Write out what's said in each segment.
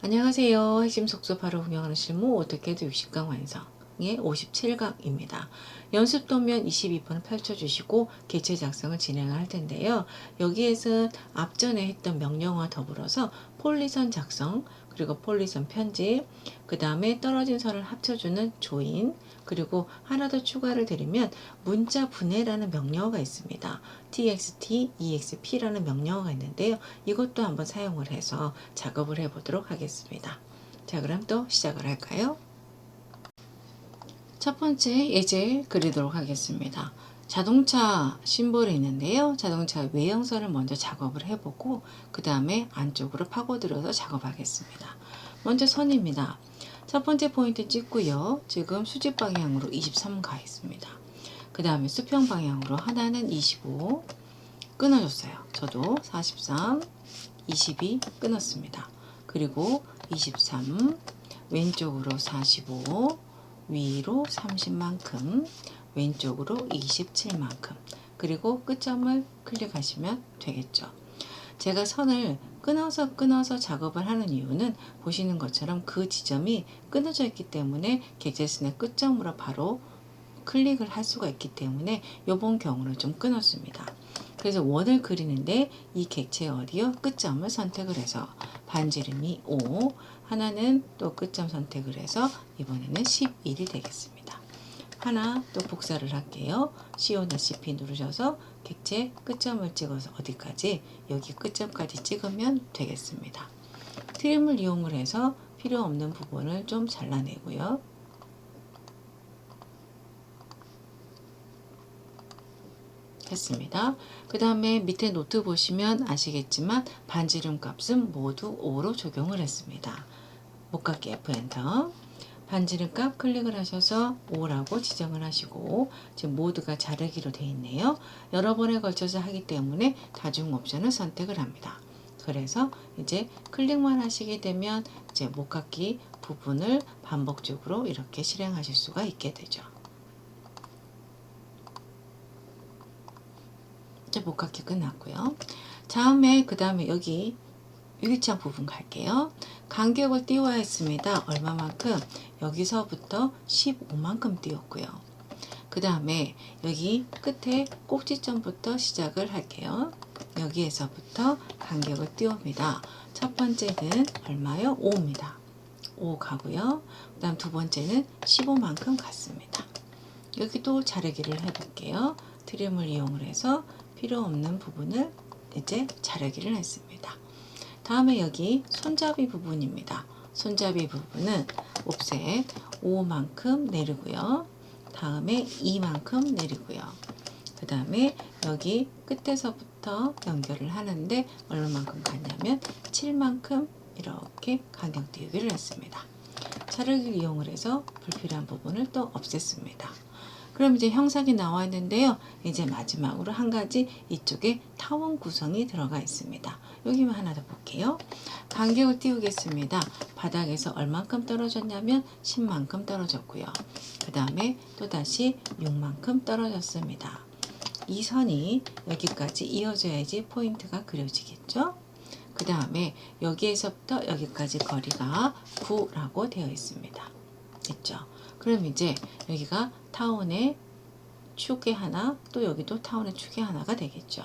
안녕하세요. 핵심 속도 바로 운영하는 실무 오토캐드 60강 완성의 57강입니다. 연습 도면 22번을 펼쳐주시고 개체 작성을 진행을 할 텐데요. 여기에서 앞전에 했던 명령어와 더불어서 폴리선 작성, 그리고 폴리선 편집, 그 다음에 떨어진 선을 합쳐주는 조인, 그리고 하나 더 추가를 드리면 문자 분해라는 명령어가 있습니다. txt, exp라는 명령어가 있는데요. 이것도 한번 사용을 해서 작업을 해보도록 하겠습니다. 자, 그럼 또 시작을 할까요? 첫 번째 예제 그리도록 하겠습니다. 자동차 심볼이 있는데요. 자동차 외형선을 먼저 작업을 해보고 그 다음에 안쪽으로 파고들어서 작업하겠습니다. 먼저 선입니다. 첫 번째 포인트 찍고요. 지금 수직 방향으로 23 가 있습니다. 그 다음에 수평 방향으로 하나는 25 끊어줬어요. 저도 43, 22 끊었습니다. 그리고 23 왼쪽으로 45 위로 30만큼 왼쪽으로 27만큼 그리고 끝점을 클릭하시면 되겠죠. 제가 선을 끊어서 작업을 하는 이유는 보시는 것처럼 그 지점이 끊어져 있기 때문에 객체선의 끝점으로 바로 클릭을 할 수가 있기 때문에 이번 경우는 좀 끊었습니다. 그래서 원을 그리는데 이 객체 어디요? 끝점을 선택을 해서 반지름이 5, 하나는 또 끝점 선택을 해서 이번에는 11이 되겠습니다. 하나 또 복사를 할게요. C5-P 누르셔서 객체 끝점을 찍어서 어디까지? 여기 끝점까지 찍으면 되겠습니다. 트림을 이용을 해서 필요 없는 부분을 좀 잘라내고요. 했습니다. 그 다음에 밑에 노트 보시면 아시겠지만 반지름 값은 모두 5로 적용을 했습니다. 목깎이 F 엔터. 반지름 값 클릭을 하셔서 5라고 지정을 하시고 지금 모두가 자르기로 되어 있네요. 여러 번에 걸쳐서 하기 때문에 다중 옵션을 선택을 합니다. 그래서 이제 클릭만 하시게 되면 이제 목깎이 부분을 반복적으로 이렇게 실행하실 수가 있게 되죠. 이제 목깎이 끝났고요. 그 다음에 여기 유리창 부분 갈게요. 간격을 띄워야 했습니다. 얼마만큼? 여기서부터 15만큼 띄웠고요. 그 다음에 여기 끝에 꼭지점부터 시작을 할게요. 여기에서부터 간격을 띄웁니다. 첫 번째는 얼마요? 5입니다. 5 가고요. 그 다음 두 번째는 15만큼 갔습니다. 여기도 자르기를 해볼게요. 트림을 이용을 해서 필요 없는 부분을 이제 자르기를 했습니다. 다음에 여기 손잡이 부분입니다. 손잡이 부분은 옵셋 5만큼 내리고요. 다음에 2만큼 내리고요. 그 다음에 여기 끝에서부터 연결을 하는데 얼마만큼 갔냐면 7만큼 이렇게 간격 띄우기를 했습니다. 자르기를 이용을 해서 불필요한 부분을 또 없앴습니다. 그럼 이제 형상이 나와 있는데요. 이제 마지막으로 한 가지 이쪽에 타원 구성이 들어가 있습니다. 여기만 하나 더 볼게요. 간격을 띄우겠습니다. 바닥에서 얼만큼 떨어졌냐면 10만큼 떨어졌고요. 그 다음에 또다시 6만큼 떨어졌습니다. 이 선이 여기까지 이어져야지 포인트가 그려지겠죠. 그 다음에 여기에서부터 여기까지 거리가 9라고 되어 있습니다. 됐죠? 그럼 이제 여기가 타원의 축의 하나, 또 여기도 타원의 축의 하나가 되겠죠.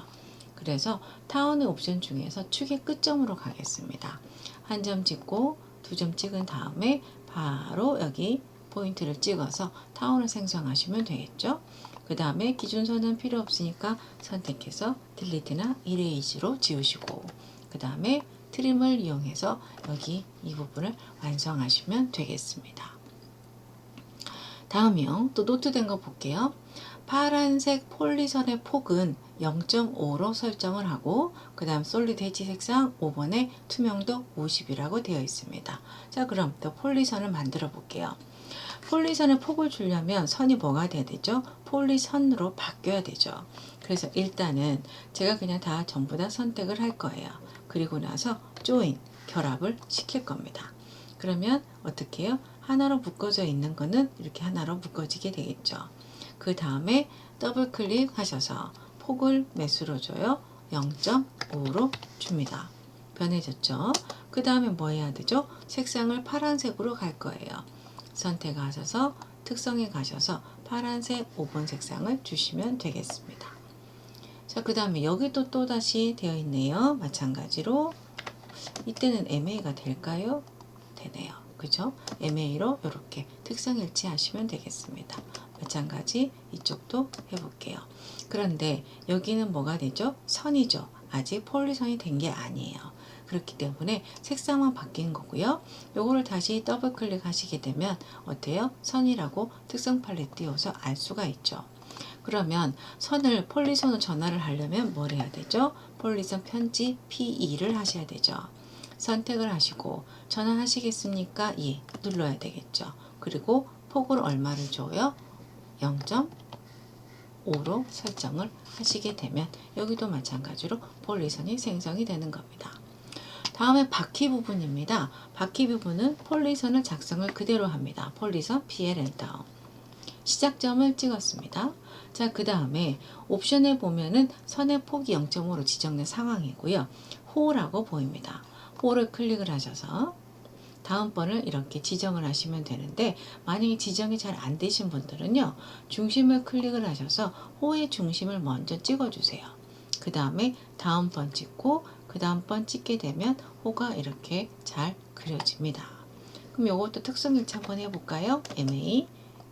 그래서 타원의 옵션 중에서 축의 끝점으로 가겠습니다. 한 점 찍고 두 점 찍은 다음에 바로 여기 포인트를 찍어서 타원을 생성하시면 되겠죠. 그 다음에 기준선은 필요 없으니까 선택해서 딜리트나 이레이즈로 지우시고 그 다음에 트림을 이용해서 여기 이 부분을 완성하시면 되겠습니다. 다음이요. 또 노트된 거 볼게요. 파란색 폴리선의 폭은 0.5로 설정을 하고 그 다음 솔리드 해치 색상 5번에 투명도 50이라고 되어 있습니다. 자, 그럼 또 폴리선을 만들어 볼게요. 폴리선의 폭을 주려면 선이 뭐가 돼야 되죠? 폴리선으로 바뀌어야 되죠. 그래서 일단은 제가 그냥 다 전부 다 선택을 할 거예요. 그리고 나서 조인, 결합을 시킬 겁니다. 그러면 어떻게 해요? 하나로 묶어져 있는 거는 이렇게 하나로 묶어지게 되겠죠. 그 다음에 더블 클릭하셔서 폭을 몇으로 줘요? 0.5로 줍니다. 변해졌죠? 그 다음에 뭐 해야 되죠? 색상을 파란색으로 갈 거예요. 선택하셔서 특성에 가셔서 파란색 5번 색상을 주시면 되겠습니다. 자, 그 다음에 여기도 또다시 되어 있네요. 마찬가지로 이때는 MA가 될까요? 되네요. 그죠? MA로 이렇게 특성 일치하시면 되겠습니다. 마찬가지 이쪽도 해볼게요. 그런데 여기는 뭐가 되죠? 선이죠. 아직 폴리선이 된 게 아니에요. 그렇기 때문에 색상만 바뀐 거고요. 요거를 다시 더블 클릭하시게 되면 어때요? 선이라고 특성 팔레트 띄워서 알 수가 있죠. 그러면 선을 폴리선으로 전환을 하려면 뭘 해야 되죠? 폴리선 편집 P2를 하셔야 되죠. 선택을 하시고 전환하시겠습니까? 예, 눌러야 되겠죠. 그리고 폭을 얼마를 줘요? 0.5로 설정을 하시게 되면 여기도 마찬가지로 폴리선이 생성이 되는 겁니다. 다음에 바퀴 부분입니다. 바퀴 부분은 폴리선을 작성을 그대로 합니다. 폴리선 PLL 다음 시작점을 찍었습니다. 자, 그 다음에 옵션에 보면은 선의 폭이 0.5로 지정된 상황이고요. 호라고 보입니다. 호를 클릭을 하셔서 다음번을 이렇게 지정을 하시면 되는데, 만약에 지정이 잘 안 되신 분들은요, 중심을 클릭을 하셔서 호의 중심을 먼저 찍어주세요. 그 다음에 다음번 찍고 그 다음번 찍게 되면 호가 이렇게 잘 그려집니다. 그럼 이것도 특성 일치 한번 해볼까요? MA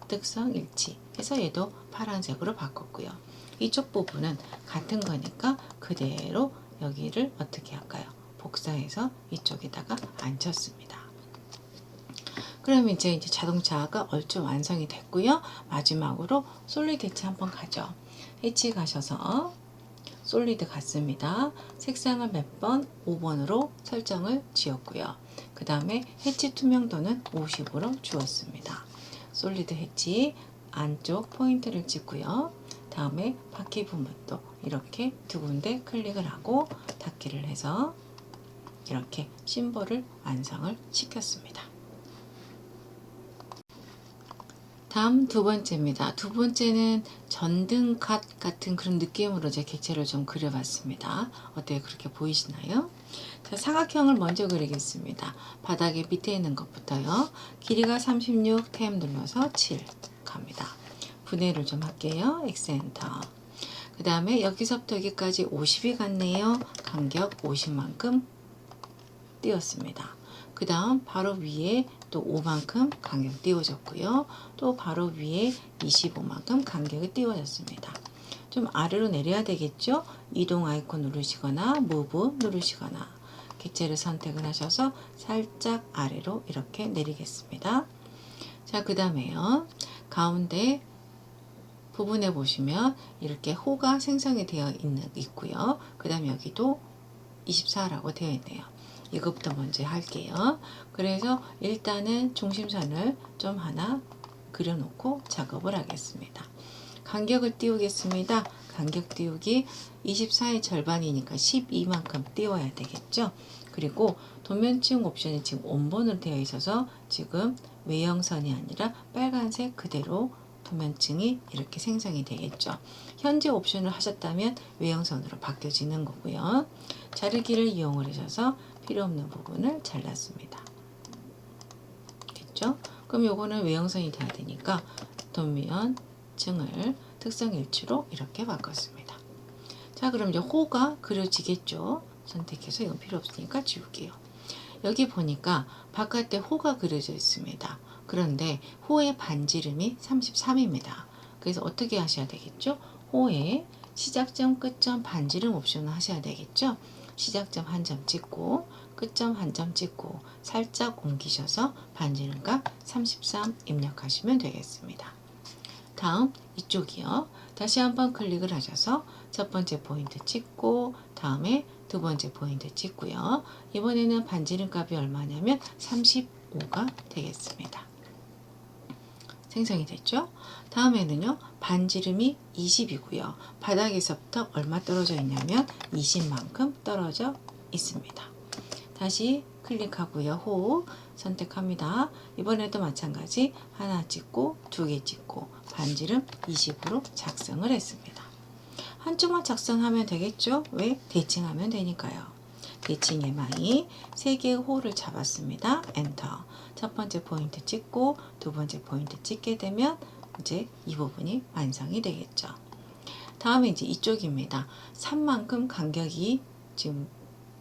특성 일치 해서 얘도 파란색으로 바꿨고요. 이쪽 부분은 같은 거니까 그대로 여기를 어떻게 할까요? 복사해서 이쪽에다가 앉혔습니다. 그럼 이제 자동차가 얼추 완성이 됐고요. 마지막으로 솔리드 해치 한번 가죠. 해치 가셔서 솔리드 갔습니다. 색상을 몇 번? 5번으로 설정을 지었고요. 그 다음에 해치 투명도는 50으로 주었습니다. 솔리드 해치 안쪽 포인트를 찍고요. 다음에 바퀴 부분도 이렇게 두 군데 클릭을 하고 닫기를 해서 이렇게 심볼을 완성을 시켰습니다. 다음 두 번째입니다. 두 번째는 전등 컷 같은 그런 느낌으로 제 객체를 좀 그려봤습니다. 어때요? 그렇게 보이시나요? 자, 사각형을 먼저 그리겠습니다. 바닥에 밑에 있는 것부터요. 길이가 36, 탭 눌러서 7 갑니다. 분해를 좀 할게요. X엔터. 그 다음에 여기서부터 여기까지 50이 갔네요. 간격 50만큼 띄웠습니다. 그 다음 바로 위에 또 5만큼 간격 띄워졌고요. 또 바로 위에 25만큼 간격이 띄워졌습니다. 좀 아래로 내려야 되겠죠? 이동 아이콘 누르시거나 Move 누르시거나 객체를 선택을 하셔서 살짝 아래로 이렇게 내리겠습니다. 자, 그 다음에요. 가운데 부분에 보시면 이렇게 호가 생성이 되어 있고요. 그 다음에 여기도 24라고 되어 있네요. 이것부터 먼저 할게요. 그래서 일단은 중심선을 좀 하나 그려놓고 작업을 하겠습니다. 간격을 띄우겠습니다. 간격 띄우기 24의 절반이니까 12만큼 띄워야 되겠죠. 그리고 도면치용 옵션이 지금 원본으로 되어 있어서 지금 외형선이 아니라 빨간색 그대로 도면층이 이렇게 생성이 되겠죠. 현재 옵션을 하셨다면 외형선으로 바뀌어지는 거고요. 자르기를 이용을 하셔서 필요 없는 부분을 잘랐습니다. 됐죠? 그럼 요거는 외형선이 돼야 되니까 도면층을 특성 일치로 이렇게 바꿨습니다. 자, 그럼 이제 호가 그려지겠죠? 선택해서 이건 필요 없으니까 지울게요. 여기 보니까 바깥에 호가 그려져 있습니다. 그런데 호의 반지름이 33입니다. 그래서 어떻게 하셔야 되겠죠? 호의 시작점, 끝점, 반지름 옵션을 하셔야 되겠죠? 시작점 한 점 찍고 끝점 한 점 찍고 살짝 옮기셔서 반지름값 33 입력하시면 되겠습니다. 다음 이쪽이요. 다시 한번 클릭을 하셔서 첫 번째 포인트 찍고 다음에 두 번째 포인트 찍고요. 이번에는 반지름 값이 얼마냐면 35가 되겠습니다. 생성이 됐죠? 다음에는요. 반지름이 20이고요. 바닥에서부터 얼마 떨어져 있냐면 20만큼 떨어져 있습니다. 다시 클릭하고요. 호 선택합니다. 이번에도 마찬가지 하나 찍고 두 개 찍고 반지름 20으로 작성을 했습니다. 한쪽만 작성하면 되겠죠? 왜? 대칭하면 되니까요. 리칭 MI 3개의 홀을 잡았습니다. 엔터. 첫 번째 포인트 찍고 두 번째 포인트 찍게 되면 이제 이 부분이 완성이 되겠죠. 다음에 이제 이쪽입니다. 3만큼 간격이 지금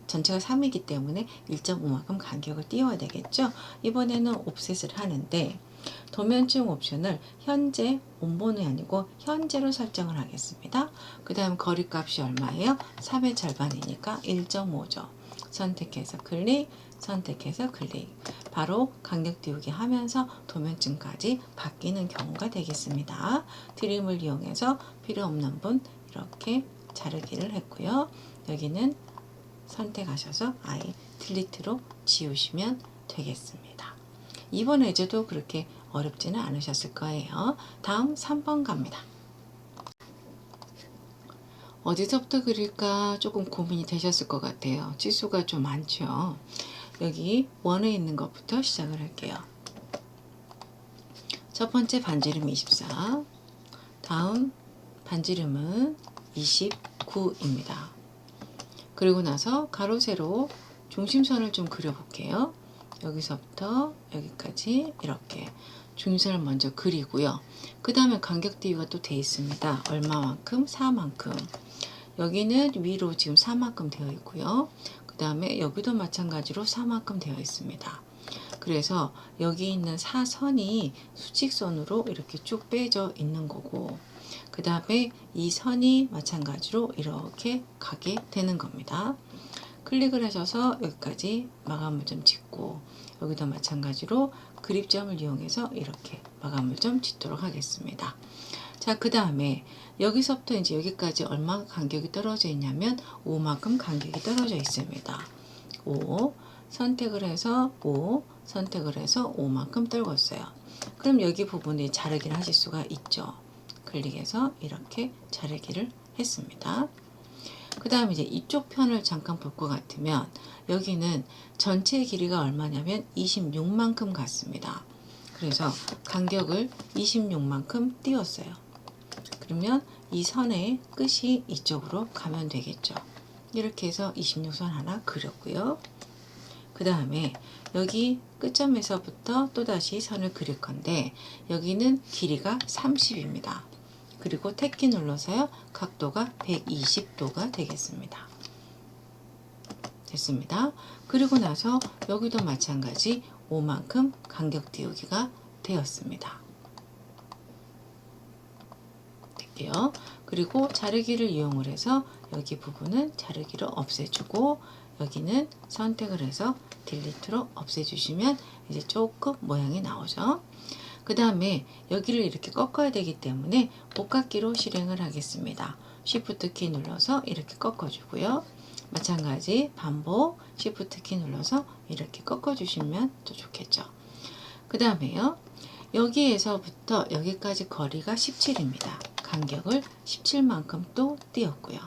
전체가 3이기 때문에 1.5만큼 간격을 띄워야 되겠죠. 이번에는 옵셋을 하는데 도면증 옵션을 현재 온본이 아니고 현재로 설정을 하겠습니다. 그 다음 거리값이 얼마예요? 3의 절반이니까 1.5죠. 선택해서 클릭, 선택해서 클릭. 바로 간격 띄우기 하면서 도면증까지 바뀌는 경우가 되겠습니다. 트림을 이용해서 필요 없는 분 이렇게 자르기를 했고요. 여기는 선택하셔서 아예 딜리트로 지우시면 되겠습니다. 이번 예제도 그렇게 어렵지는 않으셨을 거예요. 다음 3번 갑니다. 어디서부터 그릴까 조금 고민이 되셨을 것 같아요. 치수가 좀 많죠. 여기 원에 있는 것부터 시작을 할게요. 첫 번째 반지름 24, 다음 반지름은 29입니다. 그리고 나서 가로 세로 중심선을 좀 그려볼게요. 여기서부터 여기까지 이렇게 중심선을 먼저 그리고요. 그 다음에 간격 띄우기가 또 돼 있습니다. 얼마만큼? 4만큼. 여기는 위로 지금 4만큼 되어 있고요. 그 다음에 여기도 마찬가지로 4만큼 되어 있습니다. 그래서 여기 있는 사선이 수직선으로 이렇게 쭉 빼져 있는 거고, 그 다음에 이 선이 마찬가지로 이렇게 가게 되는 겁니다. 클릭을 하셔서 여기까지 마감을 좀 짓고, 여기도 마찬가지로 그립점을 이용해서 이렇게 마감을 좀 짓도록 하겠습니다. 자, 그 다음에 여기서부터 이제 여기까지 얼마 간격이 떨어져 있냐면 5만큼 간격이 떨어져 있습니다. 5 선택을 해서 5 선택을 해서 5만큼 떨궜어요. 그럼 여기 부분에 자르기를 하실 수가 있죠. 클릭해서 이렇게 자르기를 했습니다. 그 다음에 이제 이쪽 편을 잠깐 볼 것 같으면 여기는 전체 길이가 얼마냐면 26만큼 같습니다. 그래서 간격을 26만큼 띄웠어요. 그러면 이 선의 끝이 이쪽으로 가면 되겠죠. 이렇게 해서 26선 하나 그렸고요. 그 다음에 여기 끝점에서부터 또다시 선을 그릴 건데 여기는 길이가 30입니다. 그리고 탭키 눌러서요. 각도가 120도가 되겠습니다. 됐습니다. 그리고 나서 여기도 마찬가지 5만큼 간격 띄우기가 되었습니다. 될게요. 그리고 자르기를 이용을 해서 여기 부분은 자르기로 없애주고 여기는 선택을 해서 딜리트로 없애주시면 이제 조금 모양이 나오죠. 그 다음에 여기를 이렇게 꺾어야 되기 때문에 볶아기로 실행을 하겠습니다. Shift 키 눌러서 이렇게 꺾어주고요. 마찬가지 반복 Shift 키 눌러서 이렇게 꺾어주시면 또 좋겠죠. 그 다음에요. 여기에서부터 여기까지 거리가 17입니다. 간격을 17만큼 또 띄웠고요.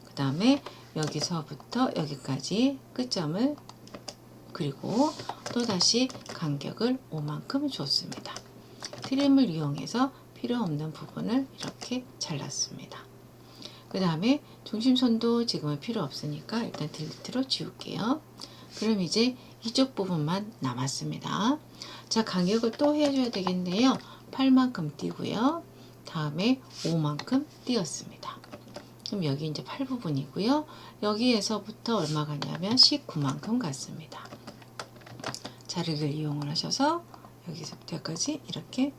그 다음에 여기서부터 여기까지 끝점을 그리고 또다시 간격을 5만큼 줬습니다. 트림을 이용해서 필요 없는 부분을 이렇게 잘랐습니다. 그 다음에 중심선도 지금은 필요 없으니까 일단 딜리트로 지울게요. 그럼 이제 이쪽 부분만 남았습니다. 자, 간격을 또 해줘야 되겠네요. 8만큼 띄고요. 다음에 5만큼 띄었습니다. 그럼 여기 이제 8 부분이고요. 여기에서부터 얼마 가냐면 19만큼 갔습니다. 자르기를 이용을 하셔서 여기서부터 여기까지 이렇게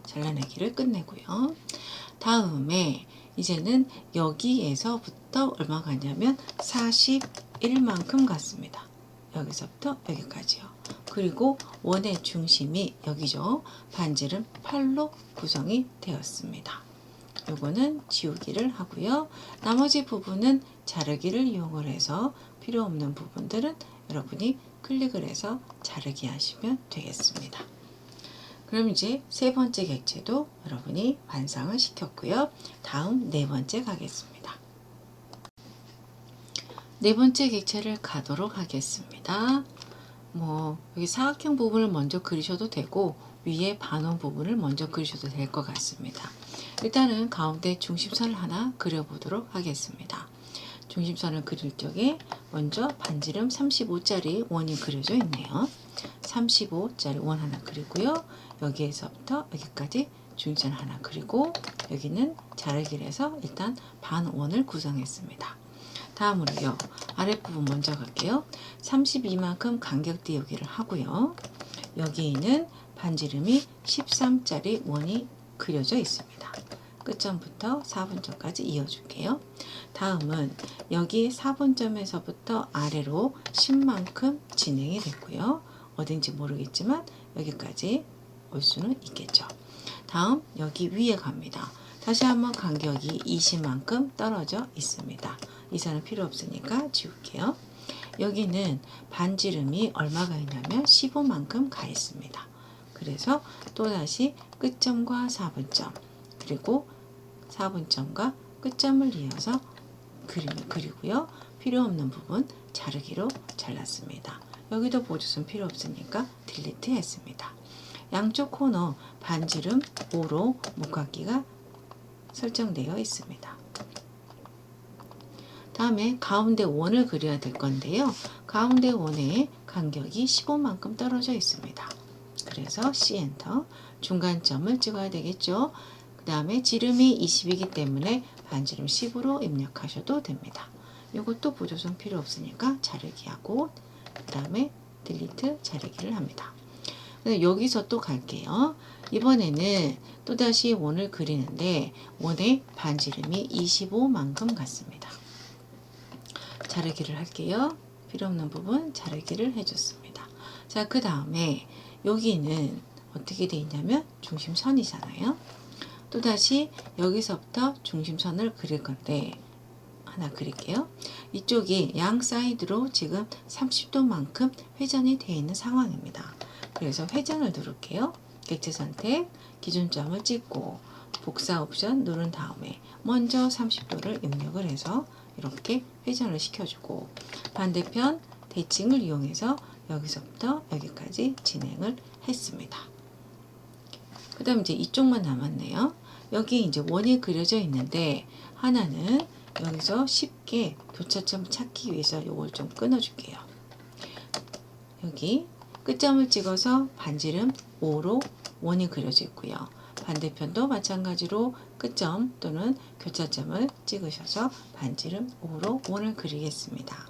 잘라내기를 끝내고요. 다음에 이제는 여기에서부터 얼마 가냐면 41만큼 갔습니다. 여기서부터 여기까지요. 그리고 원의 중심이 여기죠. 반지름 8로 구성이 되었습니다. 요거는 지우기를 하고요. 나머지 부분은 자르기를 이용을 해서 필요 없는 부분들은 여러분이 클릭을 해서 자르기 하시면 되겠습니다. 그럼 이제 세 번째 객체도 여러분이 완성을 시켰고요. 다음 네 번째 가겠습니다. 네 번째 객체를 가도록 하겠습니다. 여기 사각형 부분을 먼저 그리셔도 되고 위에 반원 부분을 먼저 그리셔도 될 것 같습니다. 일단은 가운데 중심선을 하나 그려보도록 하겠습니다. 중심선을 그릴 적에 먼저 반지름 35짜리 원이 그려져 있네요. 35짜리 원 하나 그리고요. 여기에서부터 여기까지 중심선 하나 그리고 여기는 자르기를 해서 일단 반원을 구성했습니다. 다음으로요. 아랫부분 먼저 갈게요. 32만큼 간격 띄우기를 하고요. 여기에는 반지름이 13짜리 원이 그려져 있습니다. 끝점부터 4분점까지 이어줄게요. 다음은 여기 4분점에서부터 아래로 10만큼 진행이 됐고요. 어딘지 모르겠지만 여기까지 올 수는 있겠죠. 다음 여기 위에 갑니다. 다시 한번 간격이 20만큼 떨어져 있습니다. 이 선은 필요 없으니까 지울게요. 여기는 반지름이 얼마가 있냐면 15만큼 가 있습니다. 그래서 또다시 끝점과 4분점 그리고 4분점과 끝점을 이어서 그림을 그리고요. 필요 없는 부분 자르기로 잘랐습니다. 여기도 보조선 필요 없으니까 딜리트 했습니다. 양쪽 코너 반지름 5로 목깎이가 설정되어 있습니다. 다음에 가운데 원을 그려야 될 건데요. 가운데 원의 간격이 15만큼 떨어져 있습니다. 그래서 C 엔터 중간점을 찍어야 되겠죠. 그 다음에 지름이 20이기 때문에 반지름 10으로 입력하셔도 됩니다. 이것도 보조선 필요 없으니까 자르기 하고 그 다음에 딜리트 자르기를 합니다. 여기서 또 갈게요. 이번에는 또다시 원을 그리는데 원의 반지름이 25만큼 같습니다. 자르기를 할게요. 필요 없는 부분 자르기를 해줬습니다. 자, 그 다음에 여기는 어떻게 되어 있냐면 중심선이잖아요. 또다시 여기서부터 중심선을 그릴 건데 하나 그릴게요. 이쪽이 양 사이드로 지금 30도만큼 회전이 되어 있는 상황입니다. 그래서 회전을 누를게요. 객체 선택, 기준점을 찍고 복사 옵션 누른 다음에 먼저 30도를 입력을 해서 이렇게 회전을 시켜주고 반대편 대칭을 이용해서 여기서부터 여기까지 진행을 했습니다. 그 다음 이제 이쪽만 남았네요. 여기 이제 원이 그려져 있는데 하나는 여기서 쉽게 교차점 찾기 위해서 이걸 좀 끊어줄게요. 여기 끝점을 찍어서 반지름 5로 원이 그려져 있고요. 반대편도 마찬가지로 끝점 또는 교차점을 찍으셔서 반지름 5로 원을 그리겠습니다.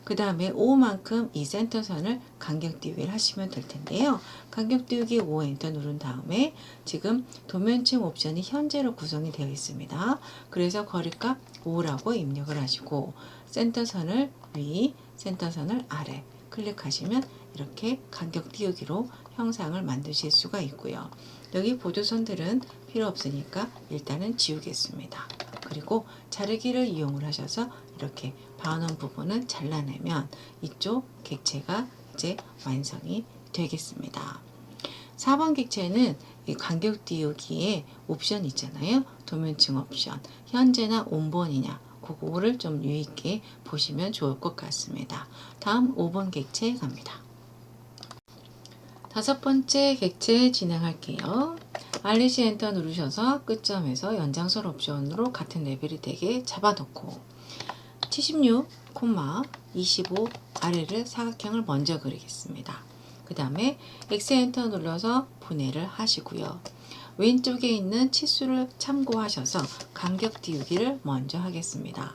그 다음에 5만큼 이 센터선을 간격 띄우기를 하시면 될 텐데요. 간격 띄우기 5 엔터 누른 다음에 지금 도면층 옵션이 현재로 구성이 되어 있습니다. 그래서 거리값 5라고 입력을 하시고 센터선을 위, 센터선을 아래 클릭하시면 이렇게 간격 띄우기로 형상을 만드실 수가 있고요. 여기 보조선들은 필요 없으니까 일단은 지우겠습니다. 그리고 자르기를 이용을 하셔서 이렇게 반원 부분을 잘라내면 이쪽 객체가 이제 완성이 되겠습니다. 4번 객체는 이 간격 띄우기에 옵션 있잖아요. 도면층 옵션. 현재나 온번이냐 그거를 좀 유의 있게 보시면 좋을 것 같습니다. 다음 5번 객체 갑니다. 5번째 객체 진행할게요. 알리시 엔터 누르셔서 끝점에서 연장선 옵션으로 같은 레벨이 되게 잡아놓고 76, 25 아래를 사각형을 먼저 그리겠습니다. 그 다음에 X 엔터 눌러서 분해를 하시고요. 왼쪽에 있는 치수를 참고하셔서 간격 띄우기를 먼저 하겠습니다.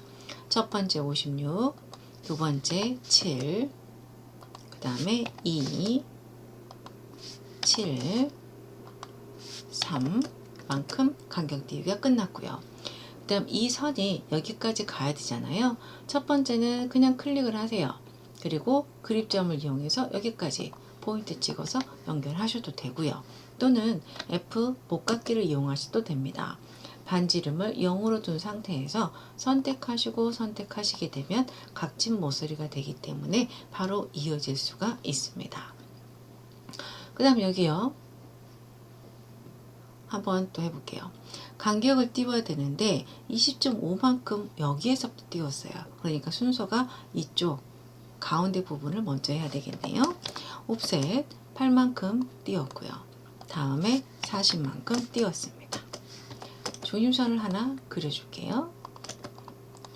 첫 번째 56, 두 번째 7, 그 다음에 2, 7, 3만큼 간격 띄우기가 끝났고요. 그 다음 이 선이 여기까지 가야 되잖아요. 첫 번째는 그냥 클릭을 하세요. 그리고 그립점을 이용해서 여기까지 포인트 찍어서 연결하셔도 되고요. 또는 F 목깎기를 이용하셔도 됩니다. 반지름을 0으로 둔 상태에서 선택하시고 선택하시게 되면 각진 모서리가 되기 때문에 바로 이어질 수가 있습니다. 그 다음 여기요. 한번 또 해볼게요. 간격을 띄워야 되는데 20.5만큼 여기에서부터 띄웠어요. 그러니까 순서가 이쪽 가운데 부분을 먼저 해야 되겠네요. 옵셋 8만큼 띄웠고요. 다음에 40만큼 띄웠습니다. 중심선을 하나 그려줄게요.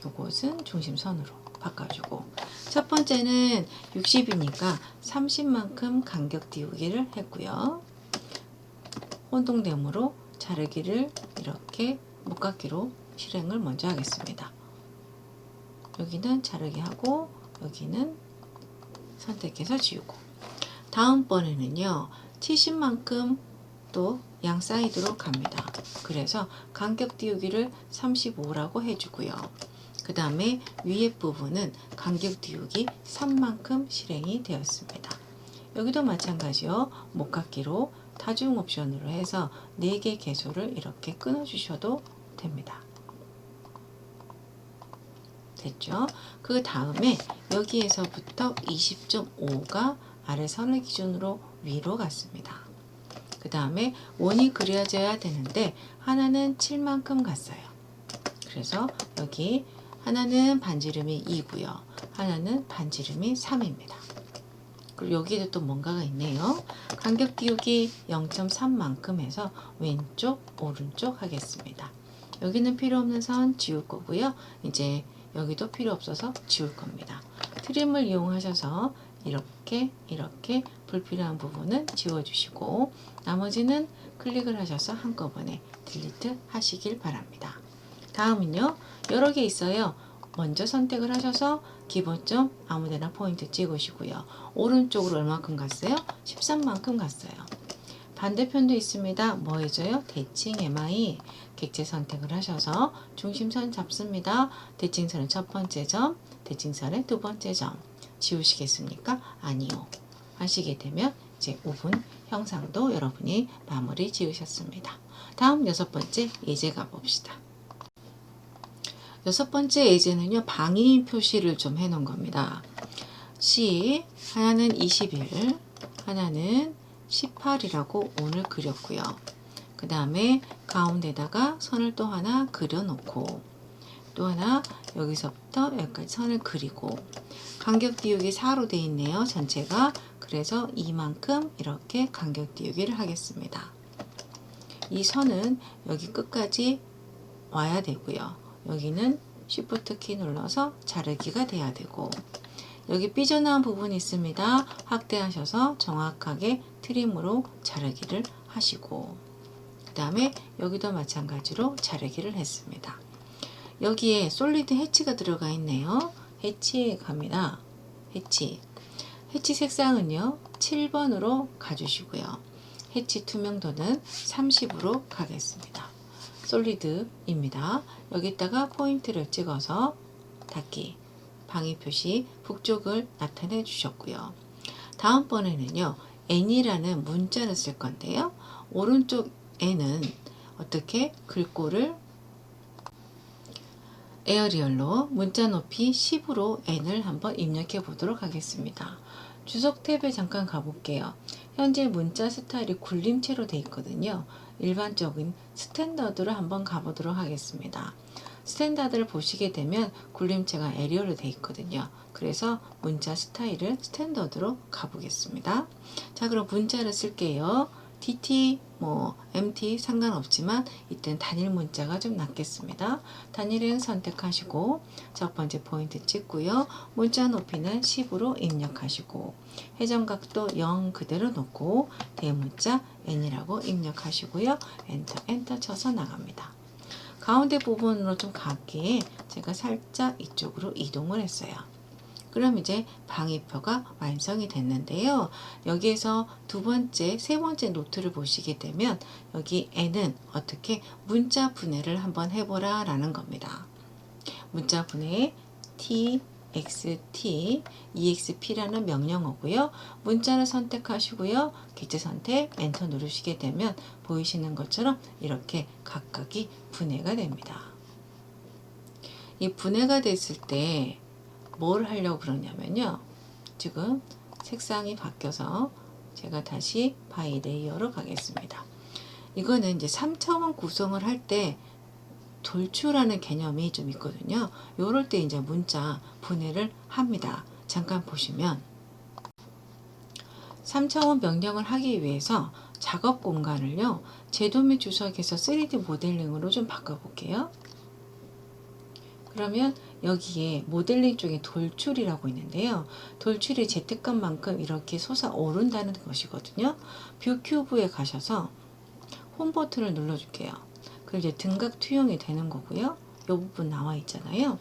요것은 중심선으로 바꿔주고, 첫 번째는 60이니까 30만큼 간격 띄우기를 했고요. 혼동됨으로 자르기를 이렇게 목깎이로 실행을 먼저 하겠습니다. 여기는 자르기 하고 여기는 선택해서 지우고, 다음번에는요 70만큼 또 양 사이드로 갑니다. 그래서 간격 띄우기를 35라고 해주고요. 그 다음에 위에 부분은 간격 띄우기 3만큼 실행이 되었습니다. 여기도 마찬가지요. 목깎이로 다중 옵션으로 해서 4개 개소를 이렇게 끊어 주셔도 됩니다. 됐죠? 그 다음에 여기에서부터 20.5가 아래 선을 기준으로 위로 갔습니다. 그 다음에 원이 그려져야 되는데 하나는 7만큼 갔어요. 그래서 여기 하나는 반지름이 2고요. 하나는 반지름이 3입니다. 그리고 여기에도 또 뭔가가 있네요. 간격 띄우기 0.3만큼 해서 왼쪽, 오른쪽 하겠습니다. 여기는 필요 없는 선 지울 거고요. 이제 여기도 필요 없어서 지울 겁니다. 트림을 이용하셔서 이렇게 불필요한 부분은 지워주시고 나머지는 클릭을 하셔서 한꺼번에 딜리트 하시길 바랍니다. 다음은요. 여러 개 있어요. 먼저 선택을 하셔서 기본점 아무데나 포인트 찍으시고요. 오른쪽으로 얼마큼 갔어요? 13만큼 갔어요. 반대편도 있습니다. 뭐 해줘요? 대칭 MI 객체 선택을 하셔서 중심선 잡습니다. 대칭선의 첫 번째 점, 대칭선의 두 번째 점. 지우시겠습니까? 아니요. 하시게 되면 이제 5분 형상도 여러분이 마무리 지으셨습니다. 다음 6번째 예제 가봅시다. 6번째 예제는요. 방위 표시를 좀 해놓은 겁니다. C 하나는 21, 하나는 18이라고 오늘 그렸고요. 그 다음에 가운데다가 선을 또 하나 그려놓고 또 하나 여기서부터 여기까지 선을 그리고 간격 띄우기 4로 되어 있네요. 전체가. 그래서 이만큼 이렇게 간격 띄우기를 하겠습니다. 이 선은 여기 끝까지 와야 되고요. 여기는 Shift 키 눌러서 자르기가 돼야 되고 여기 삐져나온 부분이 있습니다. 확대하셔서 정확하게 트림으로 자르기를 하시고 그 다음에 여기도 마찬가지로 자르기를 했습니다. 여기에 솔리드 해치가 들어가 있네요. 해치에 갑니다. 해치 색상은요 7번으로 가주시고요. 해치 투명도는 30으로 가겠습니다. 솔리드입니다. 여기다가 포인트를 찍어서 닫기 방위 표시 북쪽을 나타내 주셨고요. 다음번에는요 N이라는 문자를 쓸 건데요. 오른쪽 N은 어떻게 글꼴을 에어리얼로 문자 높이 10으로 N을 한번 입력해 보도록 하겠습니다. 주석 탭에 잠깐 가볼게요. 현재 문자 스타일이 굴림체로 되어 있거든요. 일반적인 스탠다드로 한번 가보도록 하겠습니다. 스탠다드를 보시게 되면 굴림체가 에리얼로 되어 있거든요. 그래서 문자 스타일을 스탠다드로 가보겠습니다. 자, 그럼 문자를 쓸게요. DT, MT 상관없지만 이땐 단일 문자가 좀 낫겠습니다. 단일은 선택하시고 첫 번째 포인트 찍고요. 문자 높이는 10으로 입력하시고 회전각도 0 그대로 놓고 대문자 N이라고 입력하시고요. 엔터 쳐서 나갑니다. 가운데 부분으로 좀 가게 제가 살짝 이쪽으로 이동을 했어요. 그럼 이제 방위표가 완성이 됐는데요. 여기에서 세 번째 노트를 보시게 되면 여기 N은 어떻게 문자 분해를 한번 해보라 라는 겁니다. 문자 분해 txt, exp라는 명령어고요. 문자를 선택하시고요. 객체 선택, 엔터 누르시게 되면 보이시는 것처럼 이렇게 각각이 분해가 됩니다. 이 분해가 됐을 때 뭘 하려고 그러냐면요. 지금 색상이 바뀌어서 제가 다시 바이 레이어로 가겠습니다. 이거는 이제 3차원 구성을 할 때 돌출하는 개념이 좀 있거든요. 요럴 때 이제 문자 분해를 합니다. 잠깐 보시면 3차원 명령을 하기 위해서 작업 공간을요. 제도 및 주석에서 3D 모델링으로 좀 바꿔볼게요. 그러면 여기에 모델링 쪽에 돌출이라고 있는데요. 돌출이 Z값만큼 이렇게 솟아오른다는 것이거든요. 뷰 큐브에 가셔서 홈 버튼을 눌러줄게요. 그럼 이제 등각 투영이 되는 거고요. 이 부분 나와 있잖아요.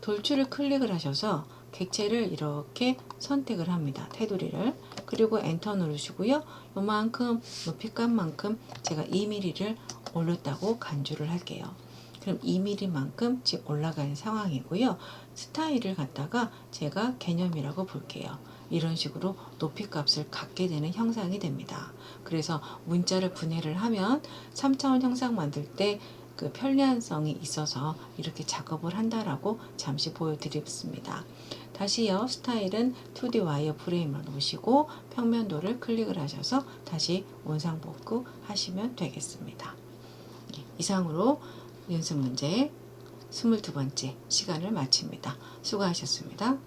돌출을 클릭을 하셔서 객체를 이렇게 선택을 합니다. 테두리를. 그리고 엔터 누르시고요. 요만큼 높이값만큼 제가 2mm를 올렸다고 간주를 할게요. 그럼 2mm만큼 지금 올라가는 상황이고요. 스타일을 갖다가 제가 개념이라고 볼게요. 이런 식으로 높이 값을 갖게 되는 형상이 됩니다. 그래서 문자를 분해를 하면 3차원 형상 만들 때 그 편리한성이 있어서 이렇게 작업을 한다라고 잠시 보여드리겠습니다. 다시요. 스타일은 2D 와이어 프레임을 놓으시고 평면도를 클릭을 하셔서 다시 원상복구 하시면 되겠습니다. 이상으로 연습 문제 22번째 시간을 마칩니다. 수고하셨습니다.